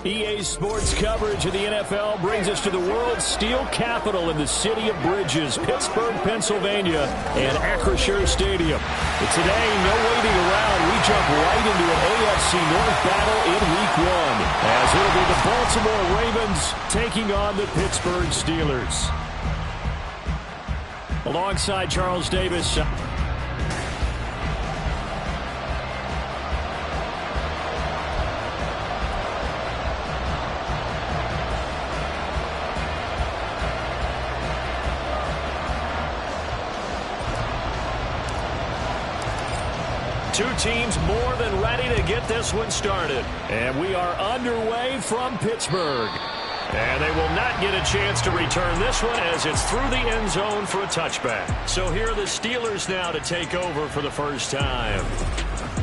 EA Sports coverage of the NFL brings us to the world's steel capital in the city of Bridges, Pittsburgh, Pennsylvania, and Acrisure Stadium. But today, no waiting around. We jump right into an AFC North battle in Week 1, as it'll be the Baltimore Ravens taking on the Pittsburgh Steelers. Alongside Charles Davis. Two teams more than ready to get this one started. And we are underway from Pittsburgh. And they will not get a chance to return this one as it's through the end zone for a touchback. So here are the Steelers now to take over for the first time.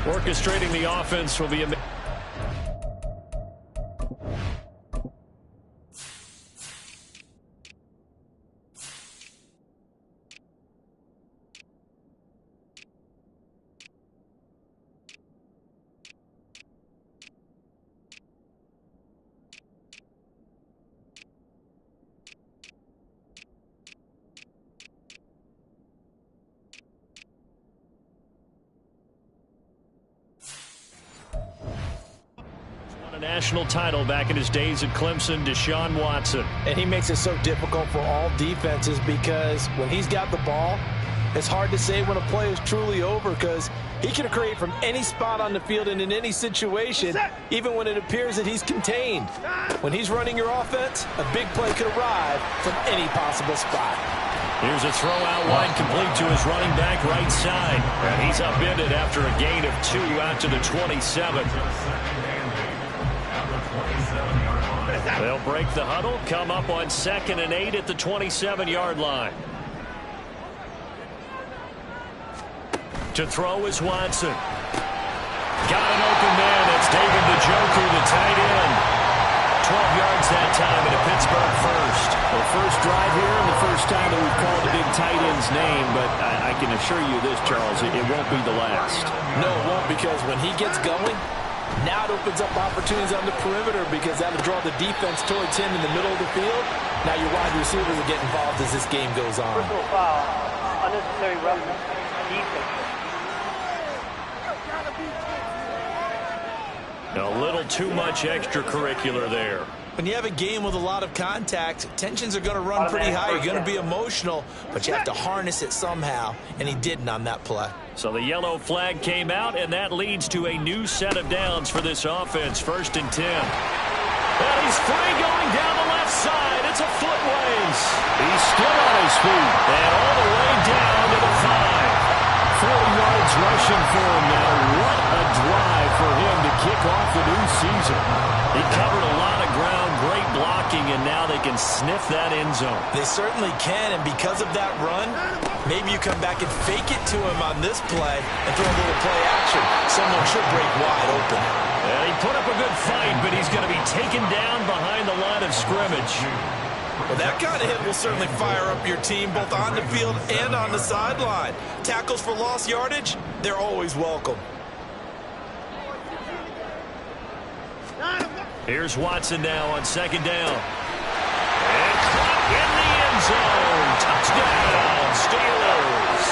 Orchestrating the offense will be a... national title back in his days at Clemson, Deshaun Watson. And he makes it so difficult for all defenses because when he's got the ball, it's hard to say when a play is truly over because he can create from any spot on the field and in any situation, even when it appears that he's contained. When he's running your offense, a big play could arrive from any possible spot. Here's a throw out wide, complete to his running back right side. And he's upended after a gain of 2 out to the 27. They'll break the huddle, come up on 2nd and 8 at the 27-yard line. To throw is Watson. Got an open man. It's David Njoku, the tight end. 12 yards that time and a Pittsburgh first. The first drive here and the first time that we've called the big tight end's name, but I can assure you this, Charles, it won't be the last. No, it won't, because when he gets going, now it opens up opportunities on the perimeter because that'll draw the defense towards him in the middle of the field. Now your wide receivers will get involved as this game goes on. Personal foul, unnecessary roughness, defense. A little too much extracurricular there. When you have a game with a lot of contact, tensions are going to run pretty high. You're going to be emotional, but you have to harness it somehow, and he didn't on that play. So the yellow flag came out, and that leads to a new set of downs for this offense. 1st and 10. And he's free going down the left side. It's a foot race. He's still on his feet. And all the way down to the 5. 40 yards rushing for him now. What a drive for him to kick off the new season. He covered a lot of ground, great blocking, and now they can sniff that end zone. They certainly can, and because of that run, maybe you come back and fake it to him on this play and throw a little play action. Someone should break wide open. And he put up a good fight, but he's going to be taken down behind the line of scrimmage. Well, that kind of hit will certainly fire up your team both on the field and on the sideline. Tackles for lost yardage, they're always welcome. Here's Watson now on 2nd down. And caught in the end zone. Touchdown, Steelers.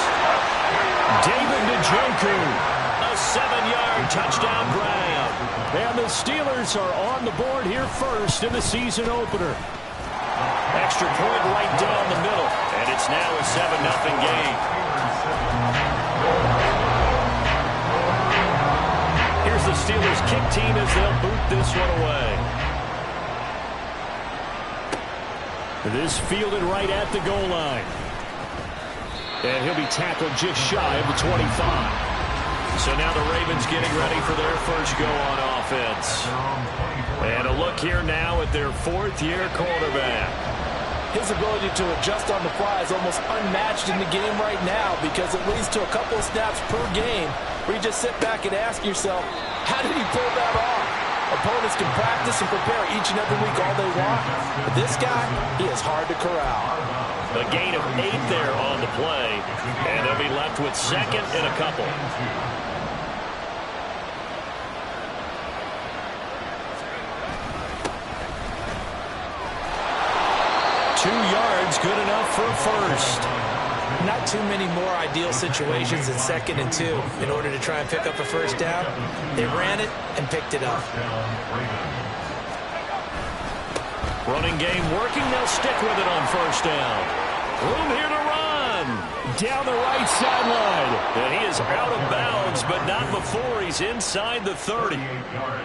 David Njoku, a 7-yard touchdown grab. And the Steelers are on the board here first in the season opener. Extra point right down the middle. And it's now a 7-0 game. Here's the Steelers kick team as they'll boot this one away. This fielded right at the goal line. And he'll be tackled just shy of the 25. So now the Ravens getting ready for their first go on offense. And a look here now at their 4th-year quarterback. His ability to adjust on the fly is almost unmatched in the game right now because it leads to a couple of snaps per game where you just sit back and ask yourself, how did he pull that off? Opponents can practice and prepare each and every week all they want, but this guy, he is hard to corral. A gain of 8 there on the play, and they'll be left with 2nd and a couple. for a first. Not too many more ideal situations than 2nd and 2 in order to try and pick up a first down. They ran it and picked it up. Running game working. They'll stick with it on first down. Room here to run. Down the right sideline. And he is out of bounds, but not before he's inside the 30.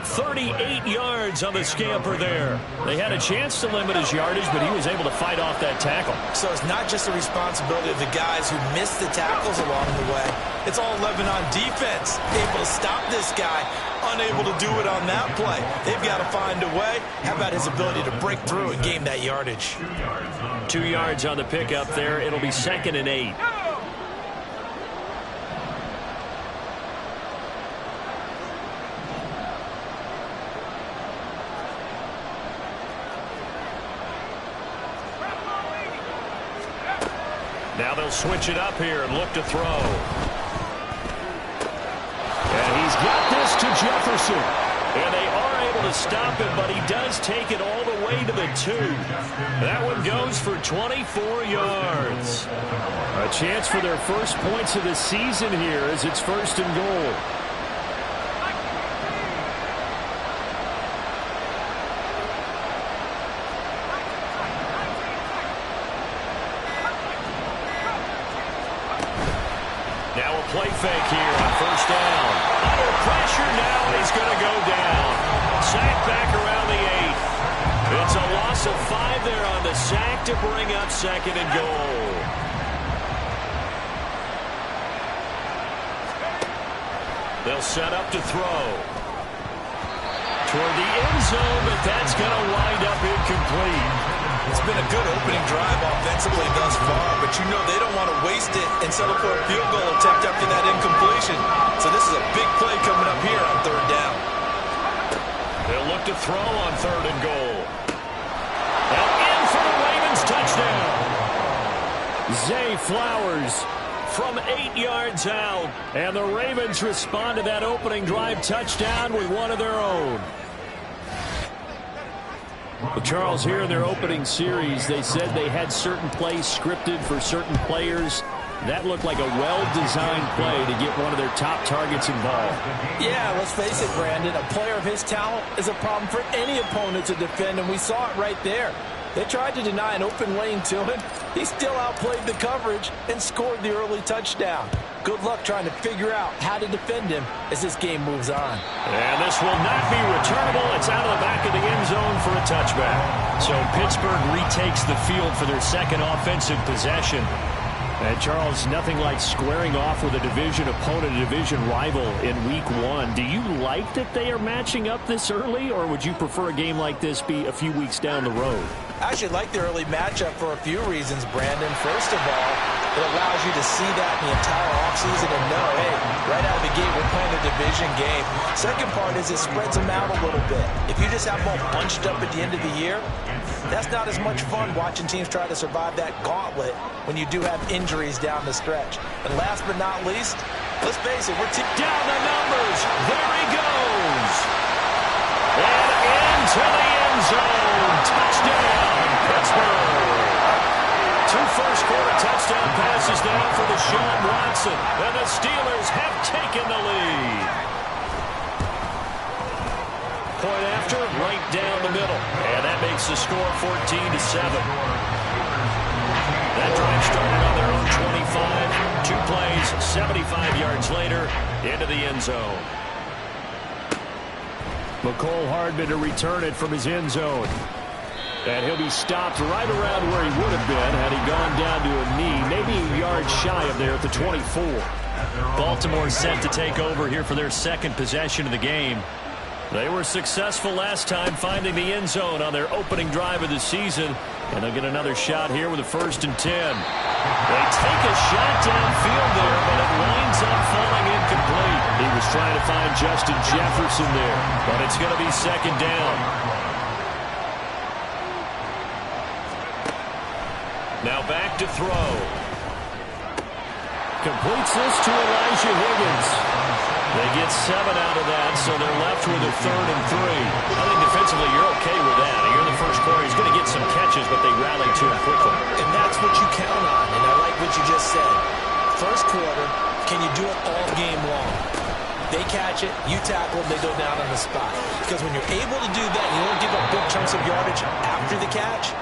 38 yards on the scamper there. They had a chance to limit his yardage, but he was able to fight off that tackle. So it's not just the responsibility of the guys who missed the tackles along the way. It's all Lebanon defense. Able to stop this guy. Unable to do it on that play. They've got to find a way. How about his ability to break through and gain that yardage? 2 yards on the pickup there. It'll be 2nd and 8. Now they'll switch it up here and look to throw. And he's got this to Jefferson. And they are able to stop him, but he does take it all the way to the 2. That one goes for 24 yards. A chance for their first points of the season here as it's 1st and goal. Now a play fake here on first down. Under pressure now, and he's going to go down. Sack back around the 8. It's a loss of 5 there on the sack to bring up 2nd and goal. They'll set up to throw. Toward the end zone, but that's going to wind up incomplete. It's been a good opening drive offensively thus far, but you know they don't want to waste it and settle for a field goal attempt after that incompletion. So this is a big play coming up here on 3rd down. They'll look to throw on 3rd and goal. And in for the Ravens touchdown. Zay Flowers from 8 yards out. And the Ravens respond to that opening drive touchdown with one of their own. Well, Charles, here in their opening series, they said they had certain plays scripted for certain players. That looked like a well-designed play to get one of their top targets involved. Yeah, let's face it, Brandon. A player of his talent is a problem for any opponent to defend, and we saw it right there. They tried to deny an open lane to him. He still outplayed the coverage and scored the early touchdown. Good luck trying to figure out how to defend him as this game moves on. And this will not be returnable. It's out of the back of the end zone for a touchback. So Pittsburgh retakes the field for their 2nd offensive possession. And Charles, nothing like squaring off with a division opponent, a division rival in week 1. Do you like that they are matching up this early, or would you prefer a game like this be a few weeks down the road? I actually like the early matchup for a few reasons, Brandon. First of all, it allows you to see that in the entire offseason and know, hey, right out of the gate, we're playing a division game. Second part is it spreads them out a little bit. If you just have them all bunched up at the end of the year, that's not as much fun watching teams try to survive that gauntlet when you do have injuries down the stretch. And last but not least, let's face it, we're down the numbers. There he goes. And into the end zone. Touchdown, Pittsburgh. 2 first-quarter touchdown passes now for Deshaun Watson. And the Steelers have taken the lead. Point after, right down the middle. And that makes the score 14-7. That drive started on their own 25. 2 plays, 75 yards later, into the end zone. McCole Hardman to return it from his end zone. And he'll be stopped right around where he would have been had he gone down to a knee, maybe a yard shy of there at the 24. Baltimore set to take over here for their 2nd possession of the game. They were successful last time finding the end zone on their opening drive of the season. And they'll get another shot here with a 1st and 10. They take a shot downfield there, but it winds up falling incomplete. He was trying to find Justin Jefferson there, but it's going to be 2nd down. Now back to throw. Completes this to Elijah Higgins. They They get 7 out of that, so they're left with a 3rd and 3. I think defensively you're okay with that. Here in the first quarter, he's going to get some catches, but they rally to him quickly. And that's what you count on, and I like what you just said. First quarter, can you do it all game long? They catch it, you tackle them, they go down on the spot. Because when you're able to do that, you don't give up big chunks of yardage after the catch,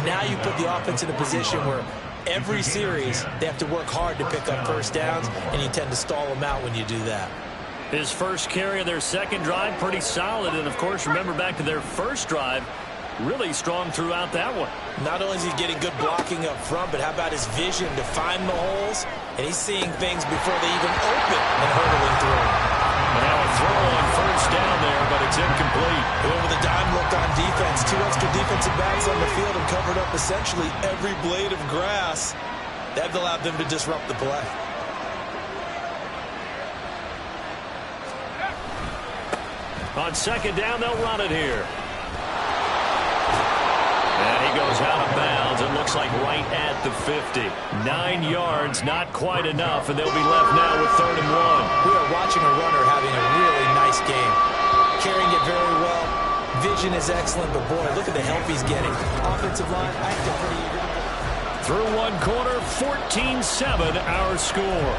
now you put the offense in a position where every series they have to work hard to pick up first downs, and you tend to stall them out when you do that. His first carry of their second drive, pretty solid. And, of course, remember back to their first drive, really strong throughout that one. Not only is he getting good blocking up front, but how about his vision to find the holes? And he's seeing things before they even open and hurdling through them. And now a throw on first down there, but it's incomplete. They went with a dime look on defense. 2 extra defensive backs on the field and covered up essentially every blade of grass. That allowed them to disrupt the play. On second down, they'll run it here. And he goes out of bounds. It looks like right at the 50. 9 yards, not quite enough, and they'll be left now with 3rd and 1. We are watching a runner having a really nice game. Carrying it very well. Vision is excellent, but boy, look at the help he's getting. Offensive line acting pretty eager. Through one quarter, 14-7 our score.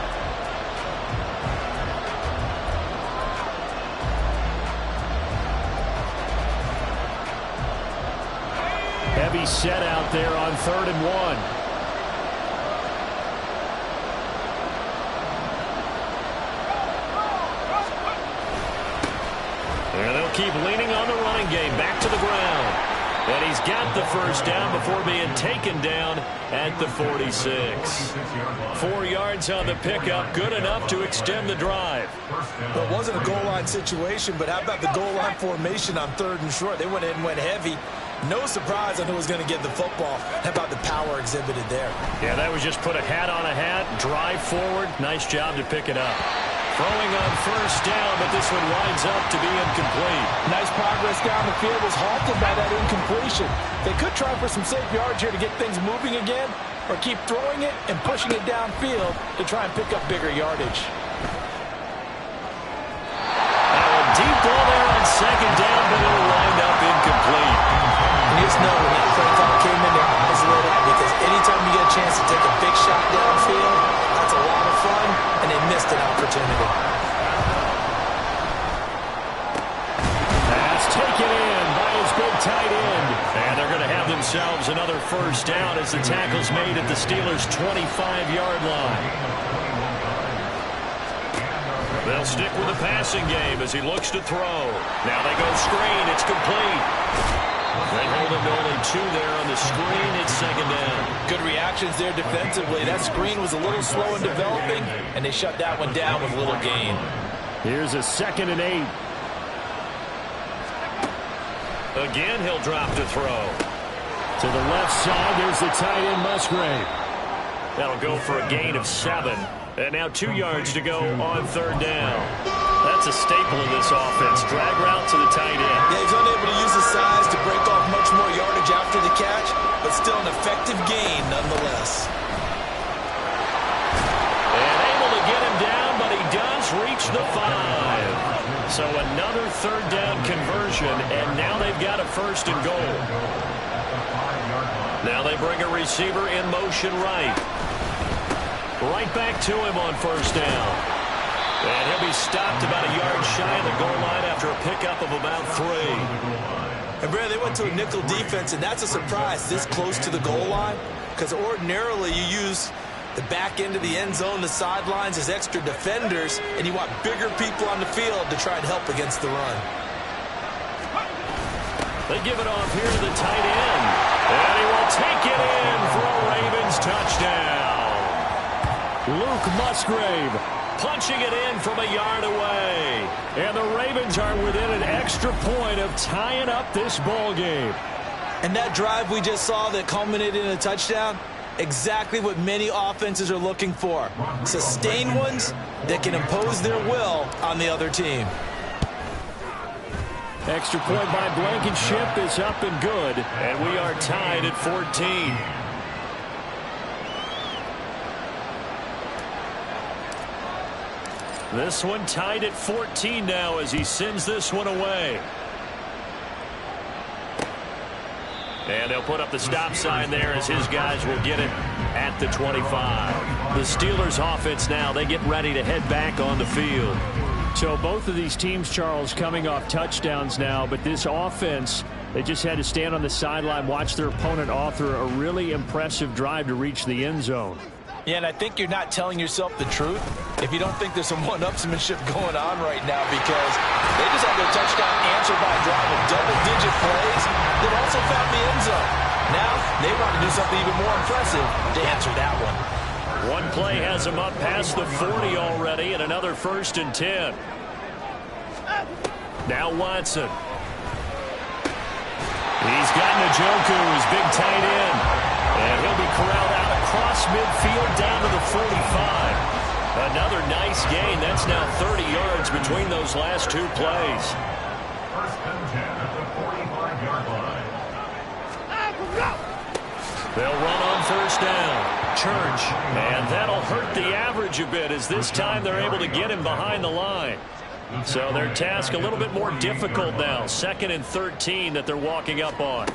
Heavy set out there on 3rd and 1. And they'll keep leaning on the running game. Back to the ground. And he's got the first down before being taken down at the 46. 4 yards on the pickup. Good enough to extend the drive. Well, it wasn't a goal line situation, but how about the goal line formation on 3rd and short? They went in and went heavy. No surprise on who was going to get the football. How about the power exhibited there? Yeah, that was just put a hat on a hat, drive forward. Nice job to pick it up. Throwing on first down, but this one winds up to be incomplete. Nice progress down the field, was halted by that incompletion. They could try for some safe yards here to get things moving again, or keep throwing it and pushing it downfield to try and pick up bigger yardage. A deep ball there on second down, but it'll wind up incomplete. And you just know when that play call came in, they're isolated, because anytime you get a chance to take a big shot downfield, that's a lot of fun, and they missed an opportunity. That's taken in by his big tight end. And they're going to have themselves another first down as the tackle's made at the Steelers' 25-yard line. They'll stick with the passing game as he looks to throw. Now they go screen. It's complete. They hold him to only 2 there on the screen. It's second down. Good reactions there defensively. That screen was a little slow in developing, and they shut that one down with little gain. Here's a 2nd and 8. Again, he'll drop to throw. To the left side, there's the tight end, Musgrave. That'll go for a gain of 7. And now 2 yards to go on 3rd down. That's a staple of this offense. Drag route to the tight end. Yeah, he's unable to use his size to break off much more yardage after the catch, but still an effective gain nonetheless. And able to get him down, but he does reach the 5. So another 3rd down conversion, and now they've got a 1st and goal. Now they bring a receiver in motion right. Right back to him on 1st down. And he'll be stopped about a yard shy of the goal line after a pickup of about 3. And, Brad, they went to a nickel defense, and that's a surprise this close to the goal line, because ordinarily you use the back end of the end zone, the sidelines as extra defenders, and you want bigger people on the field to try and help against the run. They give it off here to the tight end. And he will take it in for a Ravens touchdown. Luke Musgrave punching it in from a yard away. And the Ravens are within an extra point of tying up this ball game. And that drive we just saw that culminated in a touchdown, exactly what many offenses are looking for. Sustained ones that can impose their will on the other team. Extra point by Blankenship is up and good. And we are tied at 14. This one tied at 14 now as he sends this one away. And they'll put up the stop sign there as his guys will get it at the 25. The Steelers offense now, they get ready to head back on the field. So both of these teams, Charles, coming off touchdowns now, but this offense, they just had to stand on the sideline, watch their opponent author a really impressive drive to reach the end zone. Yeah, and I think you're not telling yourself the truth if you don't think there's some one-upsmanship going on right now, because they just had their touchdown answered by a drive of double-digit plays that also found the end zone. Now they want to do something even more impressive to answer that one. One play has him up past the 40 already, and another 1st and 10. Now Watson. He's got Njoku, his big tight end. And he'll be corralled out across midfield down to the 45. Another nice gain. That's now 30 yards between those last two plays. 1st and 10 at the 45-yard line. They'll run on 1st down. Church. And that'll hurt the average a bit as this time they're able to get him behind the line. So their task a little bit more difficult now. 2nd and 13 that they're walking up on.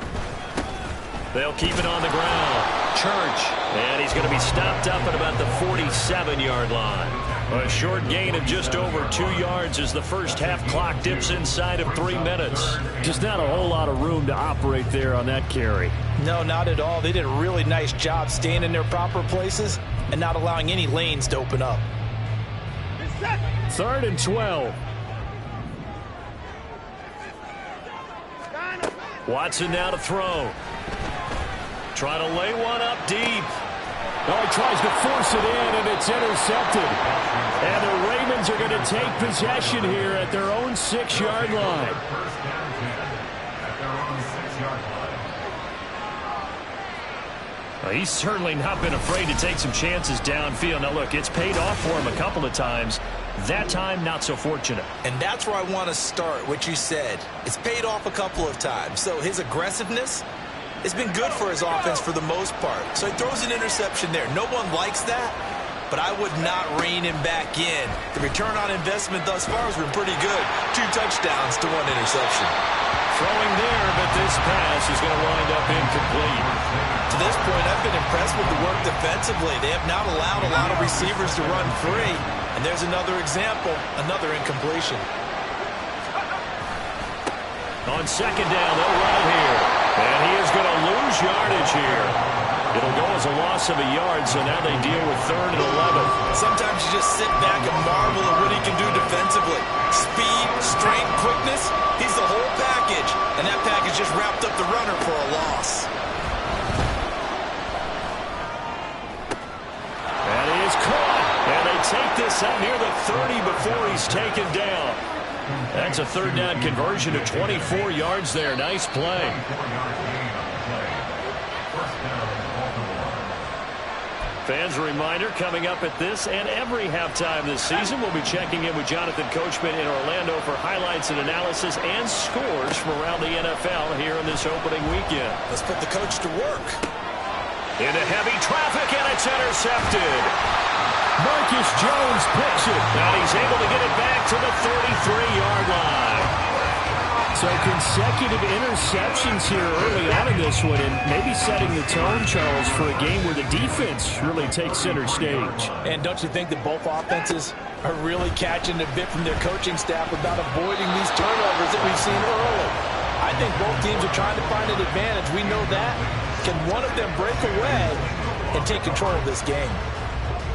They'll keep it on the ground. Church. And he's going to be stopped up at about the 47-yard line. A short gain of just over 2 yards as the first half clock dips inside of 3 minutes. Just not a whole lot of room to operate there on that carry. No, not at all. They did a really nice job staying in their proper places and not allowing any lanes to open up. 3rd and 12. Watson now to throw. Trying to lay one up deep. Oh, he tries to force it in, and it's intercepted. And the Ravens are going to take possession here at their own 6-yard line. Well, he's certainly not been afraid to take some chances downfield. Now, look, it's paid off for him a couple of times. That time, not so fortunate. And that's where I want to start, what you said. It's paid off a couple of times. So his aggressiveness has been good for his offense for the most part. So he throws an interception there. No one likes that, but I would not rein him back in. The return on investment thus far has been pretty good. 2 touchdowns to 1 interception. Throwing there, but this pass is going to wind up incomplete. To this point, I've been impressed with the work defensively. They have not allowed a lot of receivers to run free. And there's another example, another incompletion. On 2nd down, they'll run it here. And he is going to lose yardage here. It'll go as a loss of a yard, so now they deal with 3rd and 11. Sometimes you just sit back and marvel at what he can do defensively. Speed, strength, quickness, he's the whole package. And that package just wrapped up the runner for a loss. And he is caught. And they take this out near the 30 before he's taken down. That's a 3rd down conversion to 24 yards there. Nice play. Fans, a reminder, coming up at this and every halftime this season, we'll be checking in with Jonathan Coachman in Orlando for highlights and analysis and scores from around the NFL here in this opening weekend. Let's put the coach to work. Into heavy traffic, and it's intercepted. Marcus Jones picks it. And he's able to get it back to the 33-yard line. So consecutive interceptions here early on in this one, and maybe setting the tone, Charles, for a game where the defense really takes center stage. And don't you think that both offenses are really catching a bit from their coaching staff about avoiding these turnovers that we've seen early? I think both teams are trying to find an advantage. We know that. Can one of them break away and take control of this game?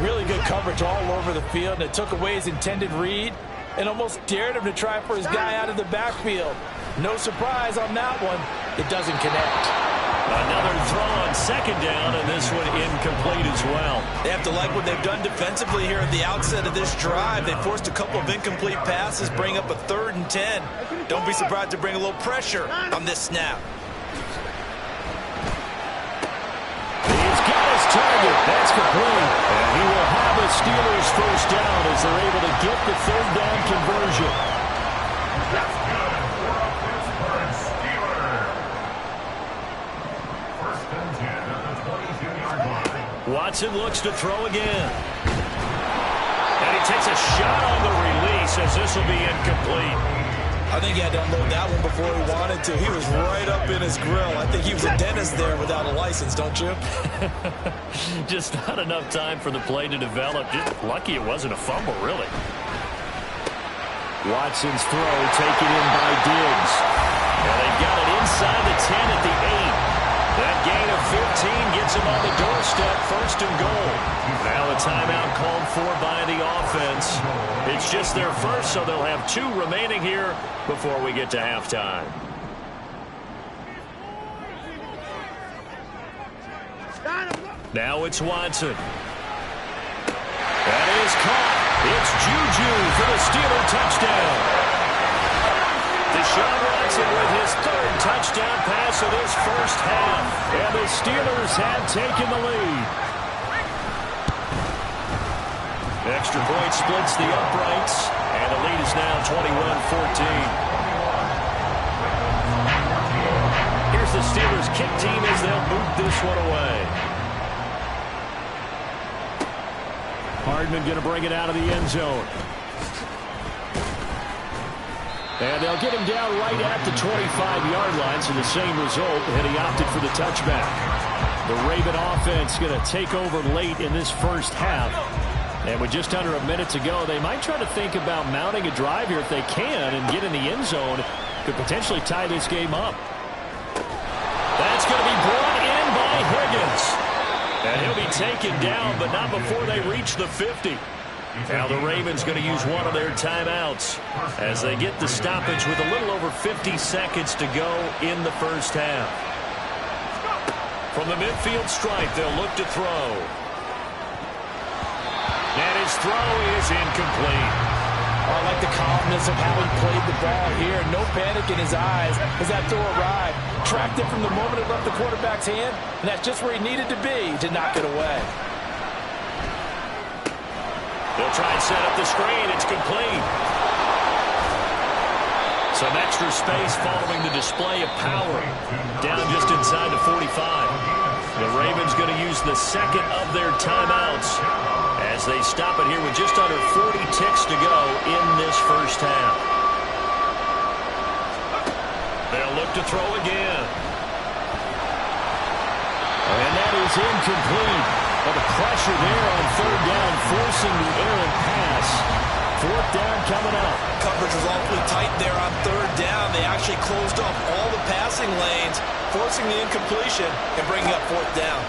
Really good coverage all over the field, and it took away his intended read and almost dared him to try for his guy out of the backfield. No surprise on that one. It doesn't connect. Another throw on 2nd down, and this one incomplete as well. They have to like what they've done defensively here at the outset of this drive. They forced a couple of incomplete passes, bring up a 3rd and 10. Don't be surprised to bring a little pressure on this snap. He's got his target. That's complete. And he will have a Steelers 1st down as they're able to get the 3rd down conversion. That's good for a Pittsburgh Steelers. 1st and 10 at the 22-yard line. Watson looks to throw again. And he takes a shot on the release as this will be incomplete. I think he had to unload that one before he wanted to. He was right up in his grill. I think he was a dentist there without a license, don't you? Just not enough time for the play to develop. Just lucky it wasn't a fumble, really. Watson's throw taken in by Diggs. And they've got it inside the 10 at the 8. That gain of 15 gets them on the doorstep, 1st and goal. Now a timeout called for by the offense. It's just their first, so they'll have 2 remaining here before we get to halftime. Now it's Watson. That is caught. It's Juju for the Steeler touchdown. Deshaun Watson with his 3rd touchdown pass of this first half. And the Steelers have taken the lead. Extra point splits the uprights, and the lead is now 21-14. Here's the Steelers kick team as they'll boot this one away. Hardman going to bring it out of the end zone. And they'll get him down right at the 25-yard line, so the same result, and he opted for the touchback. The Raven offense going to take over late in this first half. And with just under a minute to go, they might try to think about mounting a drive here if they can and get in the end zone. Could potentially tie this game up. That's going to be brought in by Higgins. And he'll be taken down, but not before they reach the 50. Now the Ravens going to use one of their timeouts as they get the stoppage with a little over 50 seconds to go in the first half. From the midfield stripe, they'll look to throw. And his throw is incomplete. I like the calmness of how he played the ball here. No panic in his eyes as that throw arrived. Tracked it from the moment it left the quarterback's hand, and that's just where he needed to be to knock it away. They'll try and set up the screen. It's complete. Some extra space following the display of power. Down just inside the 45. The Ravens going to use the 2nd of their timeouts as they stop it here with just under 40 ticks to go in this first half. They'll look to throw again. And that is incomplete. But the pressure there on 3rd down, forcing the errant pass. 4th down coming up. Coverage was awfully tight there on 3rd down. They actually closed off all the passing lanes, forcing the incompletion and bringing up 4th down.